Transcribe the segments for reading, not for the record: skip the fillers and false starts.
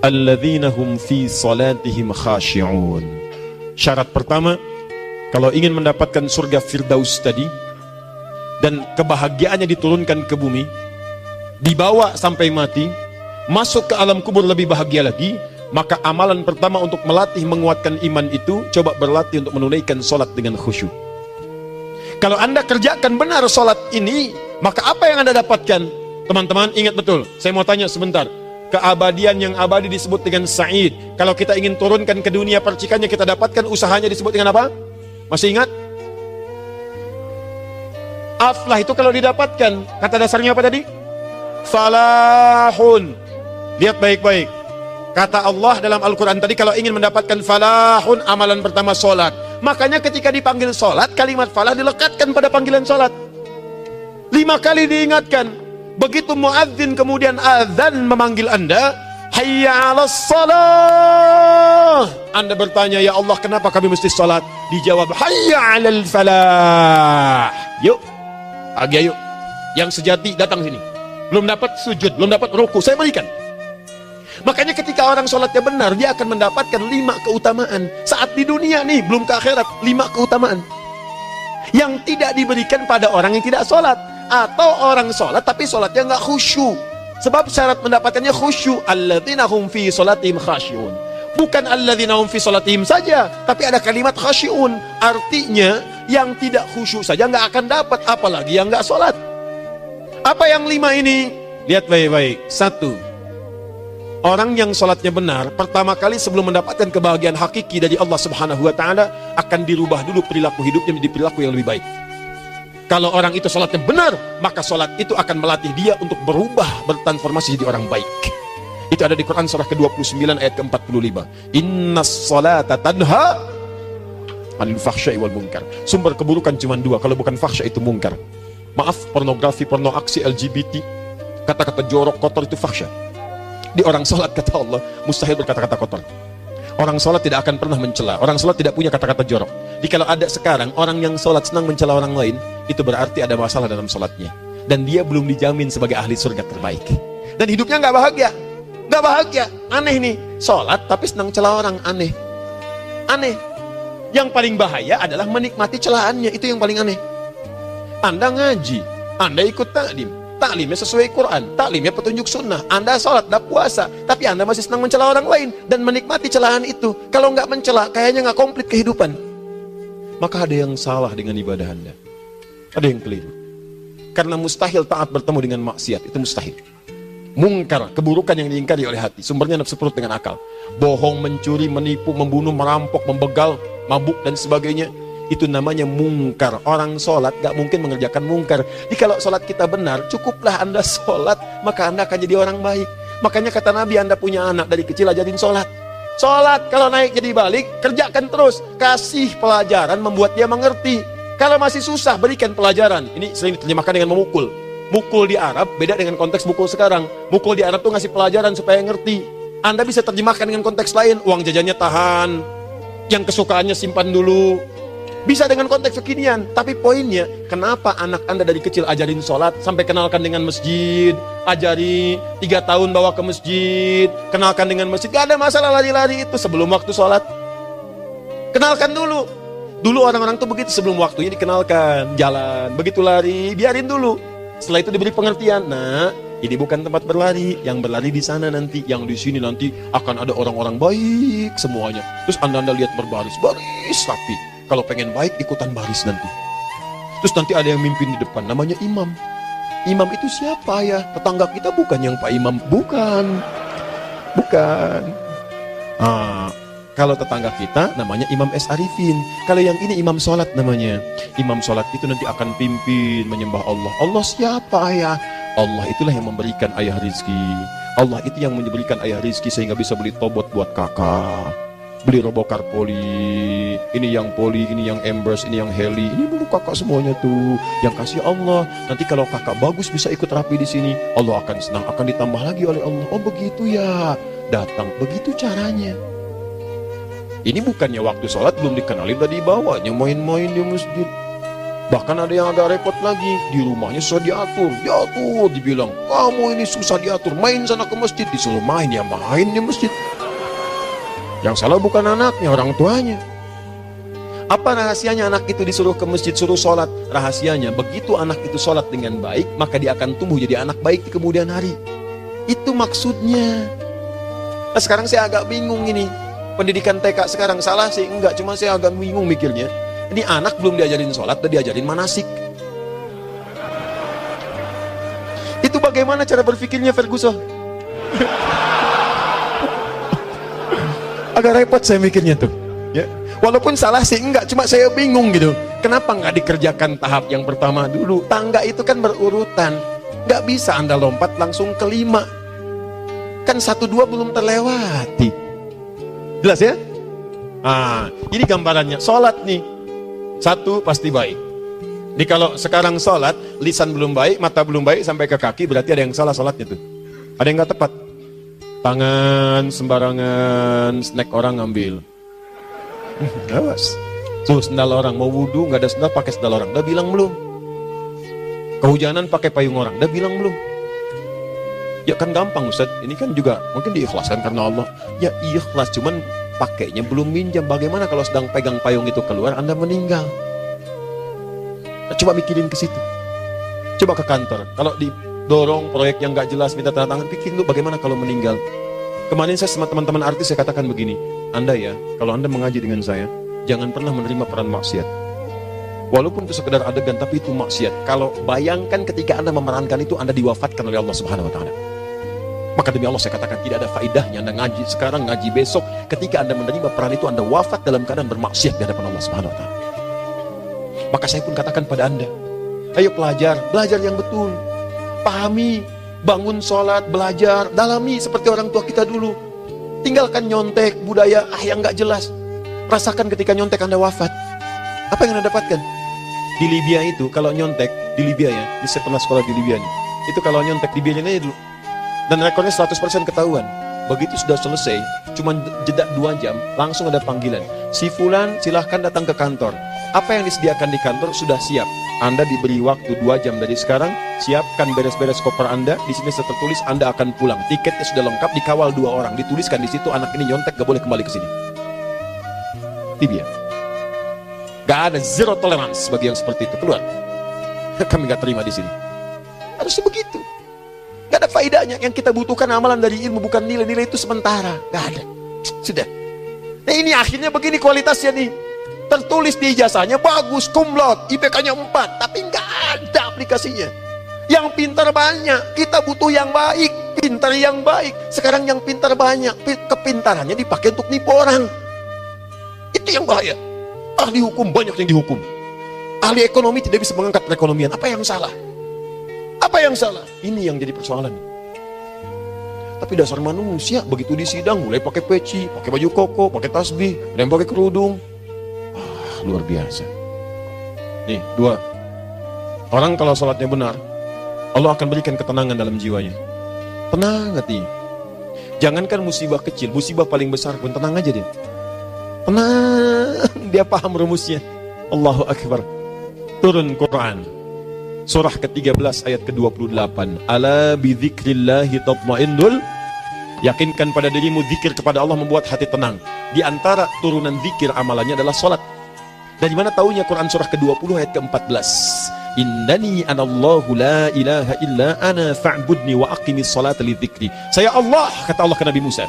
alladzina hum fi salatihim khashi'un. Syarat pertama, kalau ingin mendapatkan surga Firdaus tadi dan kebahagiaannya diturunkan ke bumi, dibawa sampai mati, masuk ke alam kubur lebih bahagia lagi, maka amalan pertama untuk melatih menguatkan iman itu, coba berlatih untuk menunaikan sholat dengan khusyuk. Kalau Anda kerjakan benar sholat ini, maka apa yang Anda dapatkan? Teman-teman ingat betul, saya mau tanya sebentar. Keabadian yang abadi disebut dengan sa'id. Kalau kita ingin turunkan ke dunia percikannya, kita dapatkan usahanya disebut dengan apa? Masih ingat? Aflah itu kalau didapatkan, kata dasarnya apa tadi? Falahun. Lihat baik-baik. Kata Allah dalam Al-Quran tadi, kalau ingin mendapatkan falahun, amalan pertama sholat. Makanya ketika dipanggil sholat, kalimat falah dilekatkan pada panggilan sholat. 5 kali diingatkan. Begitu muadzin kemudian azan memanggil Anda, hayya 'alas shalah. Anda bertanya, ya Allah kenapa kami mesti sholat? Dijawab, hayya 'alal falah. Yuk, pagi yuk. Yang sejati datang sini. Belum dapat sujud, belum dapat ruku, saya berikan. Makanya ketika orang sholatnya benar, dia akan mendapatkan 5 keutamaan. Saat di dunia nih, belum ke akhirat, 5 keutamaan yang tidak diberikan pada orang yang tidak sholat. Atau orang sholat tapi sholatnya nggak khusyuk. Sebab syarat mendapatkannya khusyuk. Alladzina hum fi sholatihim khasyi'un. Bukan alladzina hum fi sholatihim saja, tapi ada kalimat khasyi'un. Artinya yang tidak khusyuk saja nggak akan dapat, apalagi yang nggak sholat. Apa yang 5 ini? Lihat baik-baik. 1. Orang yang sholatnya benar, pertama kali sebelum mendapatkan kebahagiaan hakiki dari Allah Subhanahu wa Ta'ala, akan dirubah dulu perilaku hidupnya menjadi perilaku yang lebih baik. Kalau orang itu sholatnya benar, maka sholat itu akan melatih dia untuk berubah, bertransformasi jadi orang baik. Itu ada di Quran surah ke-29 ayat ke-45. Innas sholata tanha 'anil fahsya'i wal munkar. Sumber keburukan cuma 2, kalau bukan fahsya itu munkar. Maaf, pornografi, porno aksi, LGBT, kata-kata jorok, kotor itu fahsya. Di orang sholat kata Allah, mustahil berkata-kata kotor. Orang sholat tidak akan pernah mencela. Orang sholat tidak punya kata-kata jorok. Jadi kalau ada sekarang orang yang sholat senang mencela orang lain, itu berarti ada masalah dalam sholatnya. Dan dia belum dijamin sebagai ahli surga terbaik. Dan hidupnya nggak bahagia. Nggak bahagia. Aneh nih. Sholat tapi senang celah orang. Aneh. Aneh. Yang paling bahaya adalah menikmati celahannya. Itu yang paling aneh. Anda ngaji. Anda ikut taklim. Taklimnya sesuai Quran, taklimnya petunjuk sunnah. Anda sholat, Anda puasa, tapi Anda masih senang mencela orang lain dan menikmati celahan itu. Kalau nggak mencela, kayaknya nggak komplit kehidupan. Maka ada yang salah dengan ibadah Anda. Ada yang keliru. Karena mustahil taat bertemu dengan maksiat, itu mustahil. Mungkar, keburukan yang diingkari oleh hati, sumbernya nafsu perut dengan akal. Bohong, mencuri, menipu, membunuh, merampok, membegal, mabuk dan sebagainya. Itu namanya mungkar. Orang sholat gak mungkin mengerjakan mungkar. Jadi kalau sholat kita benar, cukuplah Anda sholat, maka Anda akan jadi orang baik. Makanya kata Nabi, Anda punya anak dari kecil ajarin sholat. Sholat, kalau naik jadi balik, kerjakan terus. Kasih pelajaran membuat dia mengerti. Kalau masih susah, berikan pelajaran. Ini sering diterjemahkan dengan memukul. Mukul di Arab beda dengan konteks mukul sekarang. Mukul di Arab tuh ngasih pelajaran supaya ngerti. Anda bisa terjemahkan dengan konteks lain. Uang jajannya tahan, yang kesukaannya simpan dulu. Bisa dengan konteks kekinian, tapi poinnya, kenapa anak Anda dari kecil ajarin sholat, sampai kenalkan dengan masjid, ajari 3 tahun bawa ke masjid, kenalkan dengan masjid, gak ada masalah lari-lari itu sebelum waktu sholat. Kenalkan dulu. Dulu orang-orang tuh begitu, sebelum waktunya dikenalkan, jalan, begitu lari, biarin dulu. Setelah itu diberi pengertian, nah, ini bukan tempat berlari, yang berlari di sana nanti, yang di sini nanti akan ada orang-orang baik semuanya. Terus Anda lihat berbaris, baris rapi. Kalau pengen baik, ikutan baris nanti. Terus nanti ada yang mimpin di depan, namanya imam. Imam itu siapa ya? Tetangga kita bukan yang Pak Imam. Bukan. Bukan. Kalau tetangga kita, namanya Imam S. Arifin. Kalau yang ini imam sholat namanya. Imam sholat itu nanti akan pimpin, menyembah Allah. Allah siapa ya? Allah itulah yang memberikan ayah rizki. Allah itu yang memberikan ayah rizki sehingga bisa beli tobot buat kakak. Beli robokar poli, ini yang poli, ini yang embers, ini yang heli, ini dulu kakak semuanya tuh, yang kasih Allah. Nanti kalau kakak bagus bisa ikut rapi di sini, Allah akan senang, akan ditambah lagi oleh Allah. Oh begitu ya, datang, begitu caranya. Ini bukannya waktu sholat belum dikenalin tadi bawanya main-main di masjid. Bahkan ada yang agak repot lagi, di rumahnya susah diatur, dibilang, kamu ini susah diatur, main sana ke masjid, disuruh main, ya main di masjid. Yang salah bukan anaknya, orang tuanya. Apa rahasianya anak itu disuruh ke masjid, suruh sholat? Rahasianya, begitu anak itu sholat dengan baik, maka dia akan tumbuh jadi anak baik di kemudian hari. Itu maksudnya. Nah, sekarang saya agak bingung ini, pendidikan TK sekarang salah sih? Enggak, cuma saya agak bingung mikirnya. Ini anak belum diajarin sholat, udah diajarin manasik. Itu bagaimana cara berpikirnya Ferguson? Agak repot saya mikirnya tuh. Ya. Walaupun salah sih enggak, cuma saya bingung gitu. Kenapa nggak dikerjakan tahap yang pertama dulu? Tangga itu kan berurutan. Nggak bisa Anda lompat langsung ke 5. Kan 1, 2 belum terlewati. Jelas ya? Ah, ini gambarannya. Sholat nih. 1 pasti baik. Jadi kalau sekarang sholat, lisan belum baik, mata belum baik, sampai ke kaki, berarti ada yang salah sholatnya tuh. Ada yang nggak tepat. Tangan sembarangan, snack orang ngambil. Awas. Tuh sendal orang, mau wudhu nggak ada sendal, pakai sendal orang. Udah bilang belum? Kehujanan pakai payung orang. Udah bilang belum? Ya kan gampang Ustaz. Ini kan juga mungkin diikhlaskan karena Allah. Ya ikhlas, cuman pakainya belum minjam. Bagaimana kalau sedang pegang payung itu keluar, Anda meninggal? Nah, coba mikirin ke situ. Coba ke kantor. Kalau didorong proyek yang nggak jelas, minta tanda tangan, pikirin dulu bagaimana kalau meninggal. Kemarin saya sama teman-teman artis, saya katakan begini, Anda ya, kalau Anda mengaji dengan saya, jangan pernah menerima peran maksiat. Walaupun itu sekedar adegan, tapi itu maksiat. Kalau bayangkan ketika Anda memerankan itu, Anda diwafatkan oleh Allah Subhanahu Wa Taala. Maka demi Allah saya katakan tidak ada faedahnya Anda ngaji sekarang, ngaji besok. Ketika Anda menerima peran itu, Anda wafat dalam keadaan bermaksiat di hadapan Allah Subhanahu Wa Taala. Maka saya pun katakan pada Anda, ayo belajar yang betul, pahami, bangun sholat, belajar, dalami seperti orang tua kita dulu. Tinggalkan nyontek, budaya yang nggak jelas. Rasakan ketika nyontek Anda wafat. Apa yang Anda dapatkan? Di Libya itu, kalau nyontek, di Libya ya, saya pernah sekolah di Libya nih. Itu kalau nyontek, dibiarin aja dulu. Dan rekornya 100% ketahuan. Begitu sudah selesai, cuma jeda 2 jam, langsung ada panggilan. Si Fulan silahkan datang ke kantor. Apa yang disediakan di kantor sudah siap. Anda diberi waktu 2 jam dari sekarang, siapkan beres-beres koper Anda. Di sini sudah tertulis Anda akan pulang. Tiketnya sudah lengkap, dikawal 2 orang. Dituliskan di situ anak ini nyontek, gak boleh kembali ke sini. Libya. Gak ada zero tolerance bagi yang seperti itu. Keluar. Kami gak terima di sini. Harusnya begitu. Gak ada faedahnya. Yang kita butuhkan amalan dari ilmu, bukan nilai-nilai itu sementara. Gak ada. Sudah. Nah ini akhirnya begini kualitasnya nih. Tertulis di ijazahnya bagus, cum laude, IPK-nya 4, tapi nggak ada aplikasinya. Yang pintar banyak, kita butuh yang baik, pintar yang baik. Sekarang yang pintar banyak, kepintarannya dipakai untuk nipu orang. Itu yang bahaya. Ahli hukum banyak yang dihukum. Ahli ekonomi tidak bisa mengangkat perekonomian. Apa yang salah? Apa yang salah? Ini yang jadi persoalan. Tapi dasar manusia, begitu di sidang mulai pakai peci, pakai baju koko, pakai tasbih, ada yang pakai kerudung. Luar biasa. Nih, 2. Orang kalau sholatnya benar, Allah akan berikan ketenangan dalam jiwanya. Tenang hati. Jangankan musibah kecil, musibah paling besar pun tenang aja dia. Tenang, dia paham rumusnya. Allahu Akbar. Turun Quran. Surah ke-13 ayat ke-28. Ala bidzikrillahi tatmainnul. Yakinkan pada dirimu, zikir kepada Allah membuat hati tenang. Di antara turunan zikir amalannya adalah sholat. Dari mana taunya? Quran surah ke-20 ayat ke-14. Innani anallahu la ilaha illa ana fa'budni wa aqimis salata lidzikri. Saya Allah, kata Allah ke Nabi Musa.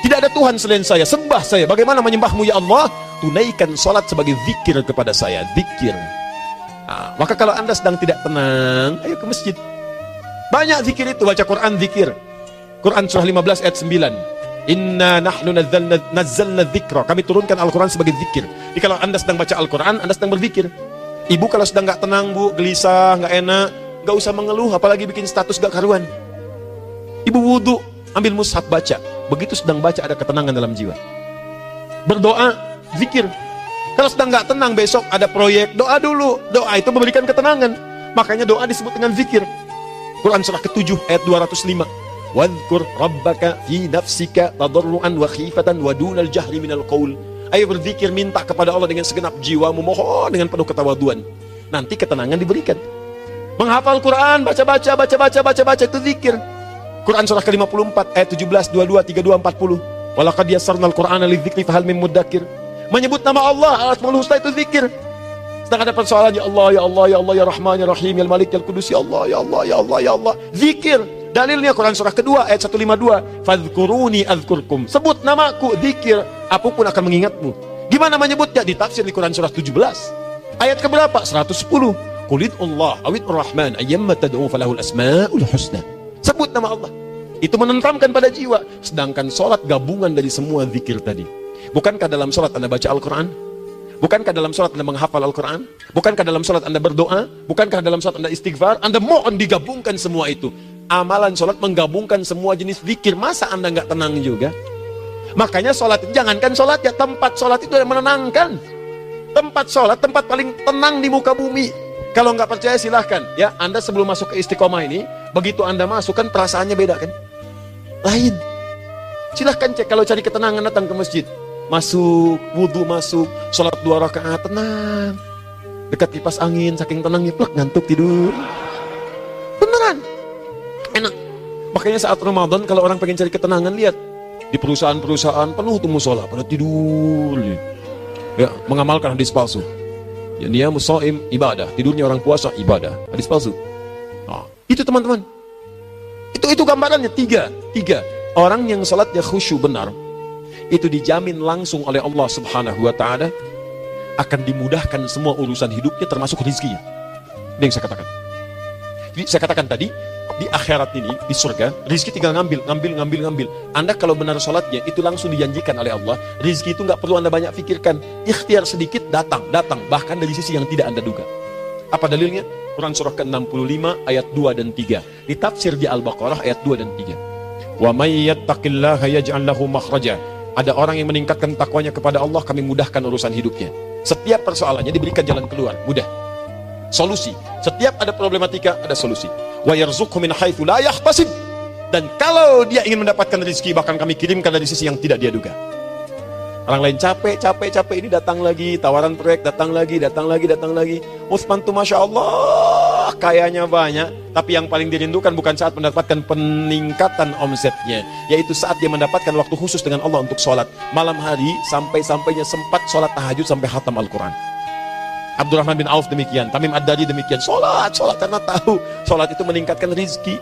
Tidak ada Tuhan selain saya, sembah saya. Bagaimana menyembahmu ya Allah? Tunaikan salat sebagai zikir kepada saya, zikir. Nah, maka kalau Anda sedang tidak tenang, ayo ke masjid. Banyak zikir itu, baca Quran zikir. Quran surah 15 ayat 9. Inna nahnu nazzalna dzikra. Kami turunkan Al-Quran sebagai zikir. Jadi kalau Anda sedang baca Al-Quran, Anda sedang berzikir. Ibu kalau sedang nggak tenang, Bu, gelisah, nggak enak, nggak usah mengeluh, apalagi bikin status gak karuan. Ibu wudhu, ambil mushaf baca. Begitu sedang baca ada ketenangan dalam jiwa. Berdoa, zikir. Kalau sedang nggak tenang, besok ada proyek, doa dulu. Doa itu memberikan ketenangan. Makanya doa disebut dengan zikir. Quran surah ke-7 ayat 205. Wadhkur rabbaka fi nafsika tadarruan wa khifatan wa dunal jahri minal qaul. Ayo berzikir, minta kepada Allah dengan segenap jiwamu, mohon dengan penuh ketawaduan. nanti ketenangan diberikan. Menghafal Quran, baca itu zikir. Quran surah ke-54 ayat 17, 22, 32, 40. Walaqad yassarnal Qur'ana lidzikri fahal min muddakir. Menyebut nama Allah Al-Asmaul Husna itu zikir. Sedang ada persoalan, ya Allah, ya Allah, ya Allah, ya Rahman, ya Rahim, ya Malik, ya Qudus, ya Allah, ya Allah, ya Allah, ya Allah. Zikir. Dalilnya Quran surah kedua ayat 152. Fadhkuruni adzkurkum. Sebut namaku, zikir. Apapun akan mengingatmu. Gimana menyebutnya? Ditafsir di Quran surah 17. Ayat keberapa? 110. Qulid Allah awid Rahman ayyamma tad'u falahul asmaul husna. Sebut nama Allah. Itu menenteramkan pada jiwa. Sedangkan sholat gabungan dari semua zikir tadi. Bukankah dalam sholat Anda baca Al-Quran? Bukankah dalam sholat Anda menghafal Al-Quran? Bukankah dalam sholat Anda berdoa? Bukankah dalam sholat Anda istighfar? Anda mohon digabungkan semua itu. Amalan sholat menggabungkan semua jenis zikir. Masa Anda nggak tenang juga? Makanya sholat, jangankan sholat ya, tempat sholat itu yang menenangkan. Tempat sholat, tempat paling tenang di muka bumi. Kalau nggak percaya silahkan ya, Anda sebelum masuk ke Istiqomah ini, begitu Anda masuk kan perasaannya beda kan? Lain. Silahkan cek, kalau cari ketenangan datang ke masjid. Masuk, wudhu masuk, sholat 2 rakaat, tenang. Dekat kipas angin, saking tenangnya, plek, ngantuk tidur. Beneran. Enak. Makanya saat Ramadan kalau orang pengen cari ketenangan, lihat. Di perusahaan-perusahaan penuh tuh musola, pada tidur. Ya, mengamalkan hadis palsu. Ya, dia musaim ibadah, tidurnya orang puasa ibadah. Hadis palsu. Nah, itu teman-teman. Itu gambarannya tiga. Orang yang salatnya khusyuk benar, itu dijamin langsung oleh Allah Subhanahu wa taala akan dimudahkan semua urusan hidupnya termasuk rezekinya. Ini yang saya katakan. Jadi saya katakan tadi, di akhirat ini, di surga, rezeki tinggal ngambil. Anda kalau benar sholatnya, itu langsung dijanjikan oleh Allah. Rezeki itu nggak perlu Anda banyak pikirkan. Ikhtiar sedikit, datang. Bahkan dari sisi yang tidak Anda duga. Apa dalilnya? Quran surah ke-65 ayat 2 dan 3. Ditafsir di Al-Baqarah ayat 2 dan 3. Wa may yattaqillaha yaj'al lahu makhraja. Ada orang yang meningkatkan takwanya kepada Allah, kami mudahkan urusan hidupnya. Setiap persoalannya diberikan jalan keluar, mudah. Solusi. Setiap ada problematika, ada solusi. Wa yarzuqhu min haitsu la yahtasib. Dan kalau dia ingin mendapatkan rezeki, bahkan kami kirimkan dari sisi yang tidak dia duga. Orang lain capek ini datang lagi, tawaran proyek datang lagi. Utsman tuh Masya Allah, kayanya banyak. Tapi yang paling dirindukan bukan saat mendapatkan peningkatan omsetnya, yaitu saat dia mendapatkan waktu khusus dengan Allah untuk sholat. Malam hari, sampai-sampainya sempat sholat tahajud sampai khatam Al-Quran. Abdurrahman bin Auf demikian, Tamim Ad-Dari demikian. Sholat karena tahu sholat itu meningkatkan rizki.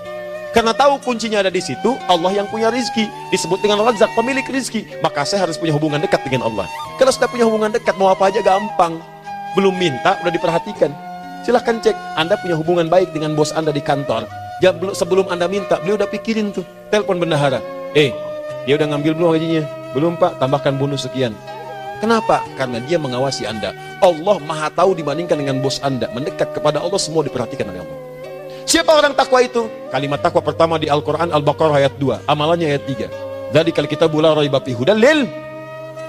Karena tahu kuncinya ada di situ, Allah yang punya rizki. Disebut dengan Razak, pemilik rizki. Maka saya harus punya hubungan dekat dengan Allah. Kalau sudah punya hubungan dekat, mau apa aja gampang. Belum minta, udah diperhatikan. Silahkan cek, Anda punya hubungan baik dengan bos Anda di kantor. Ya, sebelum Anda minta, beliau udah pikirin tuh. Telepon bendahara. Dia udah ngambil belum gajinya? Belum Pak, tambahkan bonus sekian. Kenapa? Karena dia mengawasi Anda. Allah maha tahu dibandingkan dengan bos Anda. Mendekat kepada Allah, semua diperhatikan oleh Allah. Siapa orang takwa itu? Kalimat takwa pertama di Al-Quran Al-Baqarah ayat 2, amalannya ayat 3. Dzalikal kitabu la raiba fihi hudal lil.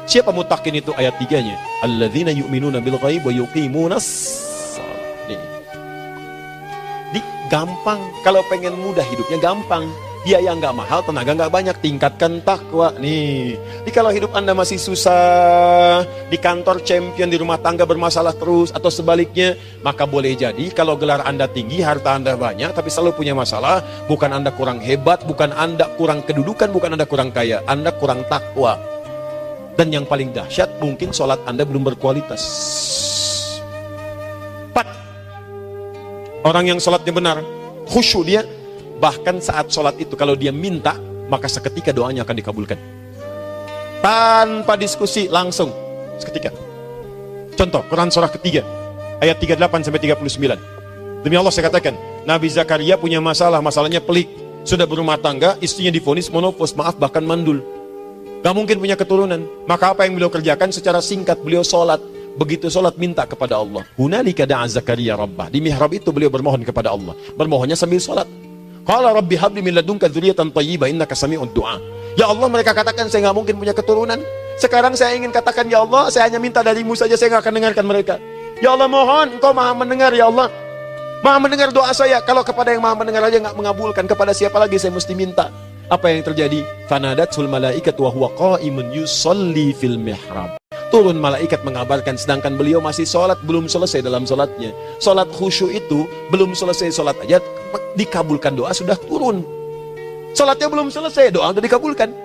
Siapa mutakin itu? Ayat 3-nya. Alladzina yu'minuna bil ghaib wa yuqimunas shalah. Di gampang, kalau pengen mudah hidupnya gampang. Biaya nggak mahal, tenaga nggak banyak, tingkatkan takwa. Nih, kalau hidup Anda masih susah, di kantor champion, di rumah tangga bermasalah terus, atau sebaliknya, maka boleh jadi kalau gelar Anda tinggi, harta Anda banyak, tapi selalu punya masalah. Bukan Anda kurang hebat, bukan Anda kurang kedudukan, bukan Anda kurang kaya, Anda kurang takwa. Dan yang paling dahsyat, mungkin sholat Anda belum berkualitas. 4. Orang yang sholatnya benar, khusyuk dia. Bahkan saat sholat itu kalau dia minta, maka seketika doanya akan dikabulkan. Tanpa diskusi, langsung seketika. Contoh, Quran surah ketiga ayat 38-39. Demi Allah saya katakan, Nabi Zakaria punya masalahnya pelik. Sudah berumah tangga, istrinya divonis monofos, maaf bahkan mandul. Gak mungkin punya keturunan. Maka apa yang beliau kerjakan? Secara singkat beliau sholat. Begitu sholat minta kepada Allah. Hunalika da'a Zakaria rabbah. Di mihrab itu beliau bermohon kepada Allah. Bermohonnya sambil sholat. Qala rabbi habli min ladunka dzurriyyatan thayyibah innaka sami'ud du'a. Ya Allah, mereka katakan saya nggak mungkin punya keturunan. Sekarang saya ingin katakan, ya Allah, saya hanya minta darimu saja, saya nggak akan dengarkan mereka. Ya Allah, mohon Engkau maha mendengar, ya Allah. Maha mendengar doa saya. Kalau kepada yang maha mendengar aja nggak mengabulkan, kepada siapa lagi saya mesti minta? Apa yang terjadi? Fanadatul malaikatu wa huwa qa'imun yusalli fil mihrab. turun malaikat mengabarkan, sedangkan beliau masih sholat, belum selesai dalam sholatnya. Sholat khusyuk itu belum selesai sholat aja dikabulkan, doa sudah turun. Sholatnya belum selesai, doa sudah dikabulkan.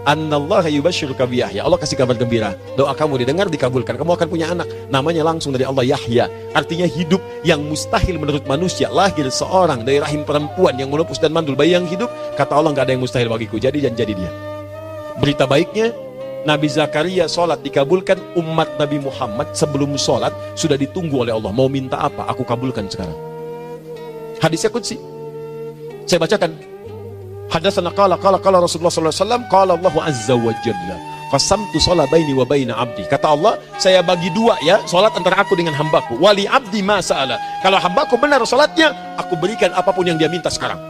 Annallaha yubashshiruka bi Yahya. Allah kasih kabar gembira, doa kamu didengar, dikabulkan, kamu akan punya anak, namanya langsung dari Allah Yahya, artinya hidup yang mustahil menurut manusia. Lahir seorang dari rahim perempuan yang menepus dan mandul, bayi yang hidup, kata Allah nggak ada yang mustahil bagiku, jadi dan jadi dia. Berita baiknya, Nabi Zakaria sholat dikabulkan. Umat Nabi Muhammad sebelum sholat sudah ditunggu oleh Allah, mau minta apa, aku kabulkan sekarang. Hadisnya qudsi, saya bacakan. Hadatsana qala Rasulullah sallallahu alaihi wasallam, qala Allahu azza wa jalla, qasamtu shalah baini wa baina abdi. Kata Allah, saya bagi dua ya salat antara aku dengan hambaku. Wali abdi ma sa'ala. Kalau hambaku benar salatnya, aku berikan apapun yang dia minta sekarang.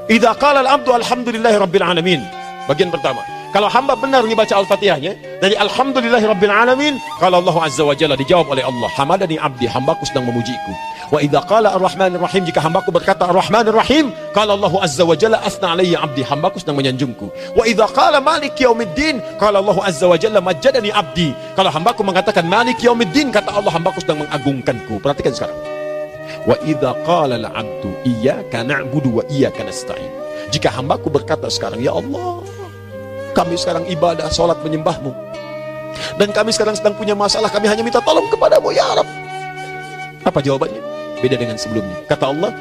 Idza qala al-abdu alhamdulillahi rabbil alamin. Bagian pertama, kalau hamba benar membaca Al-Fatihahnya dari alhamdulillahi rabbil alamin, kalau Allah azza wa jalla, dijawab oleh Allah, hamadani abdi, hambaku sedang memujiku. Wa idza qala ar-rahmanir rahim, jika hambaku berkata ar-rahmanir rahim, qala Allah azza wa jalla asna alayya abdi, hambaku sedang menyanjungku. Wa idza qala malik yaumiddin, qala Allah azza wa jalla majjadani abdi, kalau hambaku mengatakan malik yaumiddin, kata Allah hambaku sedang mengagungkanku. Perhatikan sekarang. Wa idza qala al-abdu iyyaka na'budu wa iyyaka nasta'in, jika hambaku berkata sekarang, ya Allah, kami sekarang ibadah, sholat menyembahmu, dan kami sekarang sedang punya masalah, kami hanya minta tolong kepadamu ya Rabb. Apa jawabannya? Beda dengan sebelumnya. Kata Allah,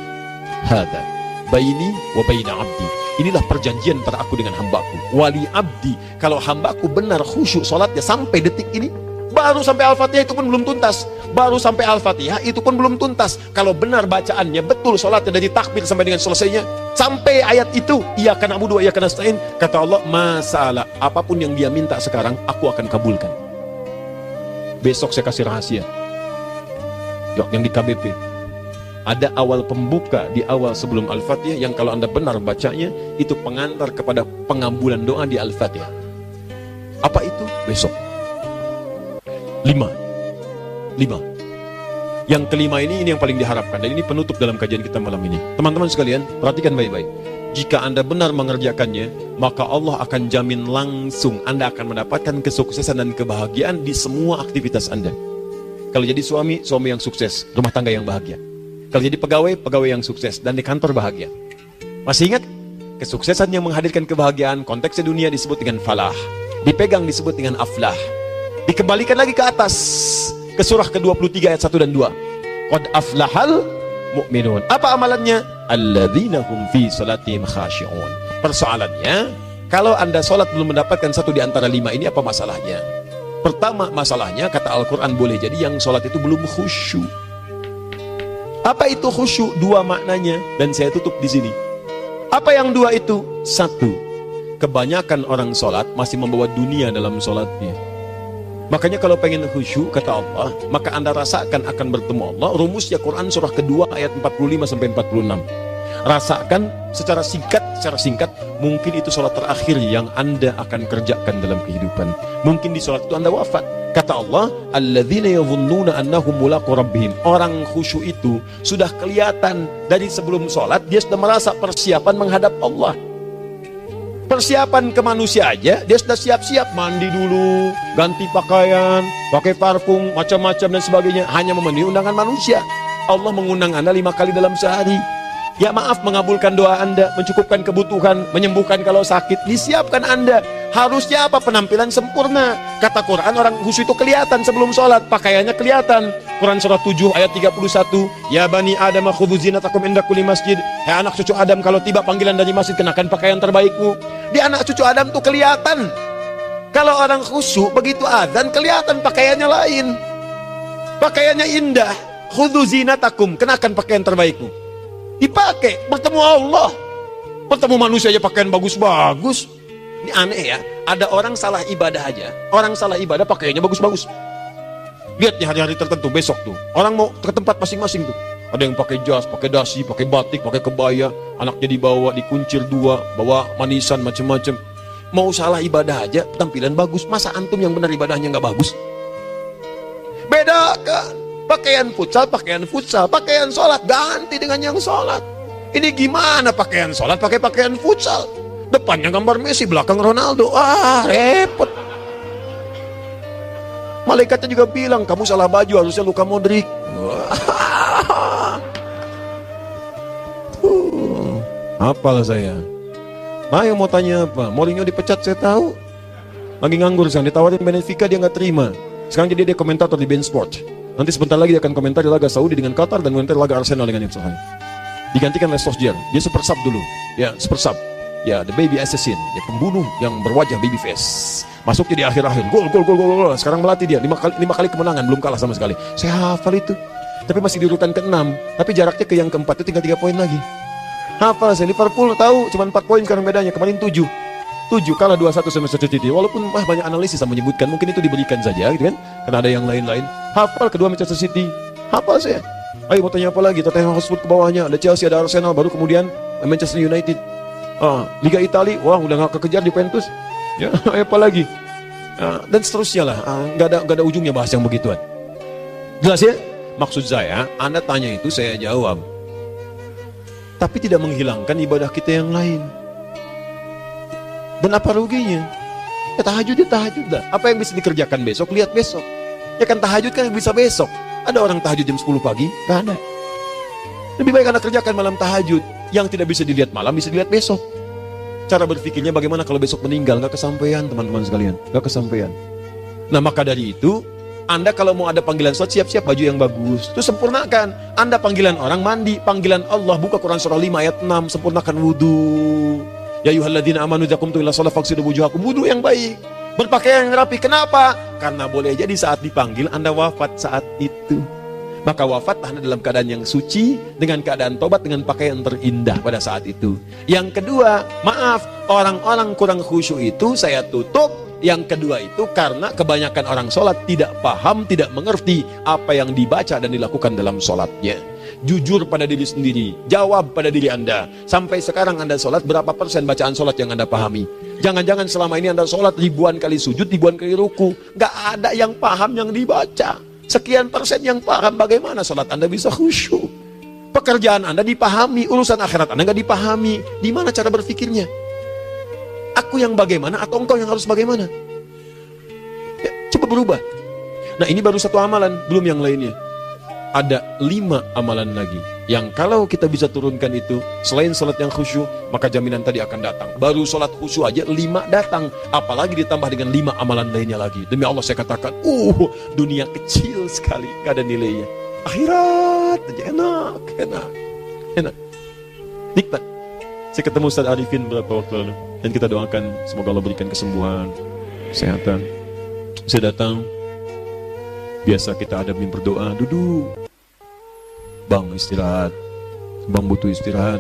hadza baini wa baina abdi, inilah perjanjian antara aku dengan hambaku. Wali abdi, kalau hambaku benar khusyuk sholatnya sampai detik ini, baru sampai Al-Fatihah itu pun belum tuntas, baru sampai Al-Fatihah itu pun belum tuntas, kalau benar bacaannya betul sholatnya dari takbir sampai dengan selesainya, sampai ayat itu iyyaka na'budu wa iyyaka nasta'in, kata Allah, masalah apapun yang dia minta sekarang aku akan kabulkan. Besok saya kasih rahasia yang di KBP, ada awal pembuka di awal sebelum Al-Fatihah yang kalau anda benar bacanya itu pengantar kepada pengambulan doa di Al-Fatihah. Apa itu? Besok. 5. Yang kelima ini yang paling diharapkan, dan ini penutup dalam kajian kita malam ini. Teman-teman sekalian, perhatikan baik-baik. Jika anda benar mengerjakannya, maka Allah akan jamin langsung anda akan mendapatkan kesuksesan dan kebahagiaan di semua aktivitas anda. Kalau jadi suami, suami yang sukses, rumah tangga yang bahagia. Kalau jadi pegawai, pegawai yang sukses, dan di kantor bahagia. Masih ingat? Kesuksesan yang menghadirkan kebahagiaan, konteksnya dunia disebut dengan falah, dipegang disebut dengan aflah. Dikembalikan lagi ke atas, ke surah ke-23 ayat 1 dan 2. Qad aflahal mu'minun. Apa amalannya? Alladzina hum fi salatihim khashi'un. Persoalannya, kalau anda sholat belum mendapatkan satu di antara 5 ini, apa masalahnya? Pertama masalahnya, kata Al-Quran, boleh jadi yang sholat itu belum khusyuk. Apa itu khusyuk? 2 maknanya, dan saya tutup di sini. Apa yang 2 itu? 1, kebanyakan orang sholat masih membawa dunia dalam sholatnya. Makanya kalau pengen khusyuk, kata Allah, maka anda rasakan akan bertemu Allah. Rumusnya Quran surah kedua ayat 45-46. Rasakan secara singkat, mungkin itu sholat terakhir yang anda akan kerjakan dalam kehidupan. Mungkin di sholat itu anda wafat. Kata Allah, alladzina yadhunnuna annahum mulaqu rabbihim. Orang khusyuk itu sudah kelihatan dari sebelum sholat, dia sudah merasa persiapan menghadap Allah. Persiapan ke manusia aja, dia sudah siap-siap, mandi dulu, ganti pakaian, pakai parfum, macam-macam dan sebagainya, hanya memenuhi undangan manusia. Allah mengundang anda 5 kali dalam sehari. Ya maaf, mengabulkan doa anda, mencukupkan kebutuhan, menyembuhkan kalau sakit, disiapkan anda. Harusnya apa? Penampilan sempurna. Kata Quran, orang khusyuk itu kelihatan sebelum sholat, pakaiannya kelihatan. Quran surah 7 ayat 31, ya bani Adam khudhu zinatakum inda kulli masjid. Hai anak cucu Adam, kalau tiba panggilan dari masjid, kenakan pakaian terbaikmu. Di anak cucu Adam tuh kelihatan. Kalau orang khusyuk, begitu azan kelihatan pakaiannya lain, pakaiannya indah. Khudhu zinatakum, kenakan pakaian terbaikmu. Dipakai, bertemu Allah, bertemu manusia aja pakaian bagus-bagus. Ini aneh ya, ada orang salah ibadah aja, orang salah ibadah pakaiannya bagus-bagus. Lihat di hari-hari tertentu, besok tuh orang mau ke tempat masing-masing tuh, ada yang pakai jas, pakai dasi, pakai batik, pakai kebaya, anaknya dibawa, dikuncir 2, bawa manisan macam-macam. Mau salah ibadah aja tampilan bagus. Masa antum yang benar ibadahnya nggak bagus? Bedakan pakaian futsal, pakaian sholat ganti dengan yang sholat. Ini gimana pakaian sholat pakai pakaian futsal? Depannya gambar Messi, belakang Ronaldo. Repot. Malaikatnya juga bilang, kamu salah baju, harusnya Luka Modric. Apalah saya. Ayo mau tanya apa? Mourinho dipecat saya tahu. Lagi nganggur sekarang, ditawarin Benfica dia nggak terima. Sekarang jadi dia komentator di beIN Sport. Nanti sebentar lagi dia akan komentar di laga Saudi dengan Qatar dan komentar laga Arsenal dengan Ipswich. Digantikan oleh Solskjaer. Dia super sub dulu. Ya, super sub. Ya, the baby assassin, ya pembunuh yang berwajah baby face. Masuknya di akhir-akhir, gol. Sekarang melatih dia 5 kali kemenangan, belum kalah sama sekali. Saya hafal itu. Tapi masih di urutan ke-6, tapi jaraknya ke yang ke-4 itu tinggal 3 poin lagi. Hafal saya. Liverpool tahu cuma 4 poin sekarang bedanya, kemarin 7 kalah 2-1 sama Manchester City. Walaupun banyak analisis yang menyebutkan mungkin itu diberikan saja gitu kan, karena ada yang lain-lain. Hafal kedua Manchester City. Hafal saya. Ayo mau tanya apa lagi? Tottenham Hotspur ke bawahnya, ada Chelsea, ada Arsenal, baru kemudian Manchester United. Liga Italia, wah udah gak kekejar Juventus. Ya, apa lagi? Dan seterusnya lah. Gak ada ujungnya bahas yang begituan. Jelas ya? Maksud saya, Anda tanya itu saya jawab. Tapi tidak menghilangkan ibadah kita yang lain. Dan apa ruginya? Ya tahajud dah. Apa yang bisa dikerjakan besok, lihat besok. Ya kan tahajud kan bisa besok. Ada orang tahajud jam 10 pagi? Gak ada. Lebih baik Anda kerjakan malam tahajud. Yang tidak bisa dilihat malam, bisa dilihat besok. Cara berpikirnya bagaimana kalau besok meninggal? Gak kesampaian teman-teman sekalian. Gak kesampaian. Nah maka dari itu, Anda kalau mau ada panggilan sholat, siap-siap baju yang bagus. Itu sempurnakan. Anda panggilan orang mandi, panggilan Allah, buka Quran surah 5 ayat 6, sempurnakan wudhu. Ya ayyuhalladzina amanu idza qumtum ila shalah faghsilu wujuhakum, wudhu yang baik. Berpakaian yang rapi. Kenapa? Karena boleh jadi saat dipanggil Anda wafat saat itu. Maka wafat Anda dalam keadaan yang suci, dengan keadaan tobat, dengan pakaian terindah pada saat itu. Yang kedua, maaf, orang-orang kurang khusyuk itu saya tutup. Yang kedua itu karena kebanyakan orang sholat tidak paham, tidak mengerti apa yang dibaca dan dilakukan dalam sholatnya. Jujur pada diri sendiri, jawab pada diri Anda. Sampai sekarang Anda sholat, berapa persen bacaan sholat yang Anda pahami? Jangan-jangan selama ini Anda sholat ribuan kali sujud, ribuan kali ruku, gak ada yang paham yang dibaca. Sekian persen yang paham, bagaimana sholat Anda bisa khusyuk? Pekerjaan Anda dipahami, urusan akhirat Anda gak dipahami. Di mana cara berpikirnya? Aku yang bagaimana atau engkau yang harus bagaimana? Ya, coba berubah. Nah ini baru satu amalan, belum yang lainnya. Ada 5 amalan lagi yang kalau kita bisa turunkan itu, selain sholat yang khusyuk, maka jaminan tadi akan datang. Baru sholat khusyuk aja 5 datang, apalagi ditambah dengan 5 amalan lainnya lagi. Demi Allah saya katakan, dunia kecil sekali, gak ada nilainya. Akhirat aja enak, nikmat. Saya ketemu Ustaz Arifin beberapa waktu lalu, dan kita doakan semoga Allah berikan kesembuhan, kesehatan. Saya datang, biasa kita ada berdoa, duduk. Bang istirahat, bang butuh istirahat,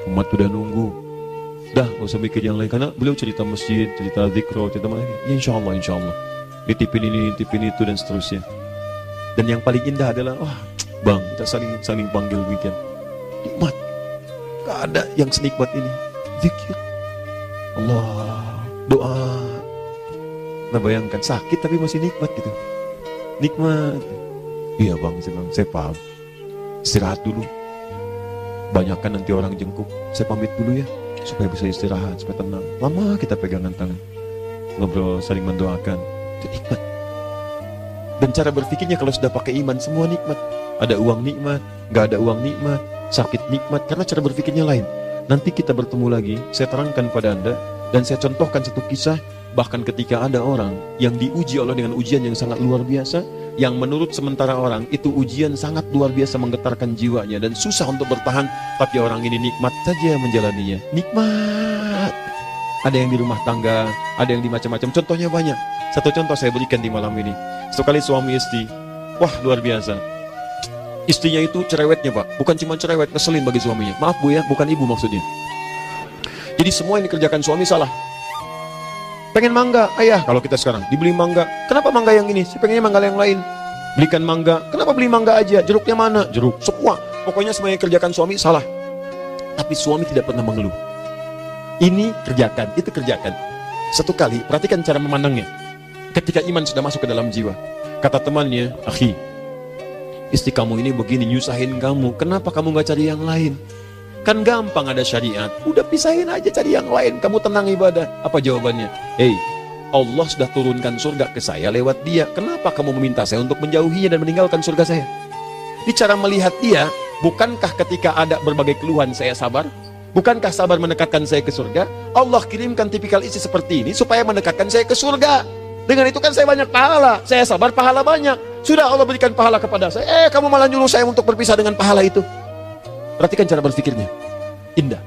umat udah nunggu. Dah gak usah mikir yang lain, karena beliau cerita masjid, cerita zikro, cerita mana. Ya insya Allah, ditipin ini, ditipin itu dan seterusnya. Dan yang paling indah adalah, bang kita saling panggil weekend. Nikmat, gak ada yang senikmat ini. Zikir, Allah, doa. Nah bayangkan sakit tapi masih nikmat gitu. Nikmat. Iya bang, saya paham. Istirahat dulu. Banyakkan nanti orang jengkuk. Saya pamit dulu ya, supaya bisa istirahat, supaya tenang. Lama kita pegangan tangan, ngobrol, saling mendoakan. Itu nikmat. Dan cara berpikirnya kalau sudah pakai iman, semua nikmat. Ada uang nikmat, gak ada uang nikmat, sakit nikmat, karena cara berpikirnya lain. Nanti kita bertemu lagi, saya terangkan pada Anda, dan saya contohkan satu kisah. Bahkan ketika ada orang yang diuji Allah dengan ujian yang sangat luar biasa, yang menurut sementara orang itu ujian sangat luar biasa menggetarkan jiwanya dan susah untuk bertahan, tapi orang ini nikmat saja menjalaninya. Nikmat. Ada yang di rumah tangga, ada yang di macam-macam. Contohnya banyak. Satu contoh saya berikan di malam ini. Sekali suami istri, wah luar biasa. Istrinya itu cerewetnya pak, bukan cuma cerewet, ngeselin bagi suaminya. Maaf bu ya, bukan ibu maksudnya. Jadi semua yang dikerjakan suami salah. Pengen mangga, ayah kalau kita sekarang dibeli mangga, kenapa mangga yang ini? Saya pengennya mangga yang lain. Belikan mangga, kenapa beli mangga aja? Jeruknya mana? Jeruk, semua. Pokoknya semua yang kerjakan suami salah. Tapi suami tidak pernah mengeluh. Ini kerjakan, itu kerjakan. Satu kali, perhatikan cara memandangnya. Ketika iman sudah masuk ke dalam jiwa, kata temannya, akhi, istri kamu ini begini nyusahin kamu, kenapa kamu gak cari yang lain? Kan gampang ada syariat, udah pisahin aja cari yang lain, kamu tenang ibadah. Apa jawabannya? Hey, Allah sudah turunkan surga ke saya lewat dia. Kenapa kamu meminta saya untuk menjauhinya dan meninggalkan surga saya? Ini cara melihat dia. Bukankah ketika ada berbagai keluhan saya sabar? Bukankah sabar mendekatkan saya ke surga? Allah kirimkan tipikal istri seperti ini supaya mendekatkan saya ke surga. Dengan itu kan saya banyak pahala. Saya sabar, pahala banyak. Sudah Allah berikan pahala kepada saya. Kamu malah nyuruh saya untuk berpisah dengan pahala itu. Perhatikan cara berpikirnya. Indah.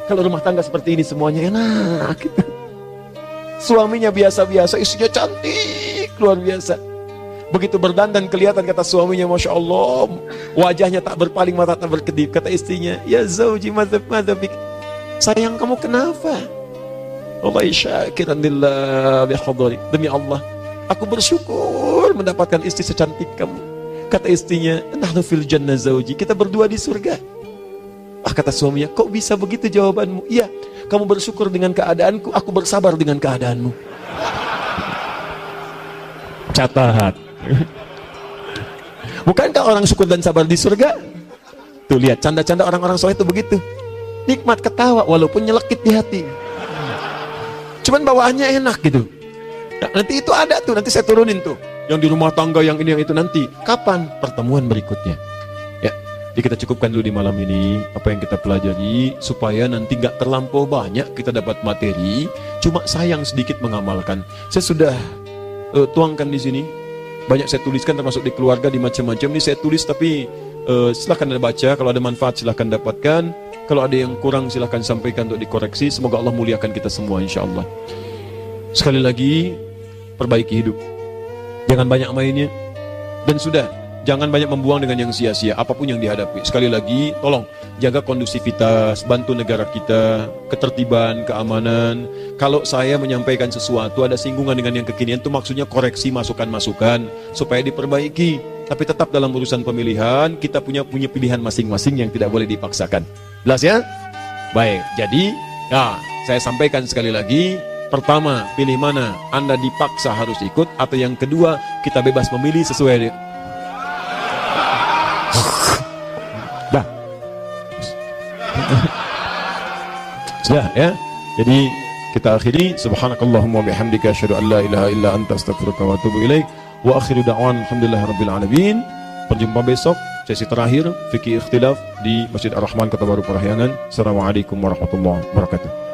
Kalau rumah tangga seperti ini semuanya enak. Suaminya biasa-biasa, istrinya cantik, luar biasa. Begitu berdandan kelihatan, kata suaminya, Masya Allah, wajahnya tak berpaling, mata tak berkedip. Kata istrinya, ya zauji madhabik, sayang kamu kenapa? Wallahi syakiran lillah bihadari, demi Allah aku bersyukur mendapatkan istri secantik kamu. Kata istrinya, nahnu fil jannah zauji, kita berdua di surga. Kata suaminya, kok bisa begitu jawabanmu? Iya, kamu bersyukur dengan keadaanku, aku bersabar dengan keadaanmu. Catat. Bukankah orang syukur dan sabar di surga? Tuh lihat, canda-canda orang-orang soleh itu begitu. Nikmat ketawa walaupun nyelekit di hati. Cuman bawaannya enak gitu. Nah, nanti itu ada tuh, nanti saya turunin tuh. Yang di rumah tangga, yang ini, yang itu nanti. Kapan? Pertemuan berikutnya. Jadi kita cukupkan dulu di malam ini apa yang kita pelajari supaya nanti nggak terlampau banyak kita dapat materi, cuma sayang sedikit mengamalkan. Saya sudah tuangkan di sini, banyak saya tuliskan termasuk di keluarga, di macam-macam. Ini saya tulis tapi silahkan Anda baca, kalau ada manfaat silahkan dapatkan, kalau ada yang kurang silahkan sampaikan untuk dikoreksi. Semoga Allah muliakan kita semua insya Allah. Sekali lagi, perbaiki hidup, jangan banyak mainnya, dan sudah, jangan banyak membuang dengan yang sia-sia apapun yang dihadapi. Sekali lagi, tolong jaga kondusivitas, bantu negara kita, ketertiban, keamanan. Kalau saya menyampaikan sesuatu ada singgungan dengan yang kekinian, itu maksudnya koreksi masukan-masukan supaya diperbaiki. Tapi tetap dalam urusan pemilihan kita punya pilihan masing-masing yang tidak boleh dipaksakan. Jelas ya? Baik, jadi ya, saya sampaikan sekali lagi. Pertama, pilih mana? Anda dipaksa harus ikut, atau yang kedua, kita bebas memilih sesuai sudah ya. Jadi kita akhiri, subhanakallahumma bihamdika asyhadu an la ilaha illa anta astaghfiruka wa atubu ilaik. Wa akhiru da'wan alhamdulillahirabbil alamin. Berjumpa besok sesi terakhir fikih ikhtilaf di Masjid Ar-Rahman Kota Baru Parahyangan. Assalamualaikum warahmatullahi wabarakatuh.